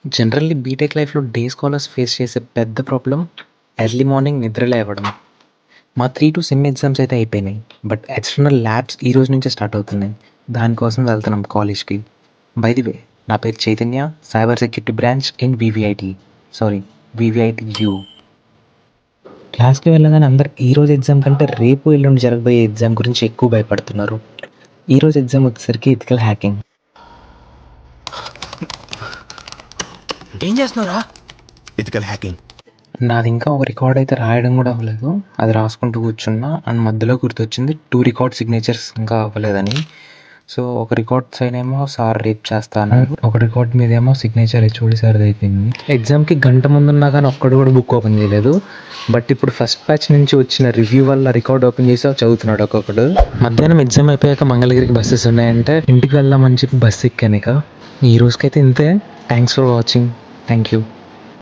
Generally BTech లైఫ్‌లో day scholars face చేసే పెద్ద ప్రాబ్లమ్ ఎర్లీ మార్నింగ్ నిద్ర లేవడం. మా 3-2 సెమ్ ఎగ్జామ్స్ అయితే అయిపోయినాయి. బట్ ఎక్స్టర్నల్ ల్యాబ్స్ ఈ రోజు నుంచే స్టార్ట్ అవుతున్నాయి. దానికోసం వెళ్తున్నాం కాలేజ్‌కి. బై ది వే నా పేరు Chaitanya, cyber security branch in VVIT. Sorry VVITU. క్లాస్‌కి వెళ్ళగానే అందరూ ఈరోజు ఎగ్జామ్ కంటే రేపు, ఎల్లుండి జరగబోయే ఎగ్జామ్ గురించి ఎక్కువ భయపడుతున్నారు. ఈరోజు ఎగ్జామ్ వచ్చేసరికి ఎథికల్ హ్యాకింగ్. ఏం చేస్తున్నారా? Ethical hacking. నాది ఇంకా ఒక రికార్డ్ అయితే రాయడం కూడా అవ్వలేదు. అది రాసుకుంటూ కూర్చున్నా. అండ్ మధ్యలో గుర్తొచ్చింది 2 రికార్డ్ సిగ్నేచర్స్ ఇంకా అవ్వలేదని. సో ఒక రికార్డ్ సైన్ ఏమో సార్ రేపు చేస్తా అన్నారు. ఒక రికార్డ్ మీద ఏమో సిగ్నేచర్ హెచ్ఓడి సార్ది అయిపోయింది. ఎగ్జామ్కి గంట ముందున్నా కానీ ఒక్కడు కూడా బుక్ ఓపెన్ చేయలేదు. బట్ ఇప్పుడు ఫస్ట్ బ్యాచ్ నుంచి వచ్చిన రివ్యూ వల్ల రికార్డ్ ఓపెన్ చేసి చదువుతున్నాడు ఒక్కొక్కడు. మధ్యాహ్నం ఎగ్జామ్ అయిపోయాక మంగళగిరికి బస్సెస్ ఉన్నాయంటే ఇంటికి వెళ్దామని చెప్పి బస్సు ఎక్కాను. ఇక ఈ రోజుకైతే ఇంతే. Thanks for watching. Thank you.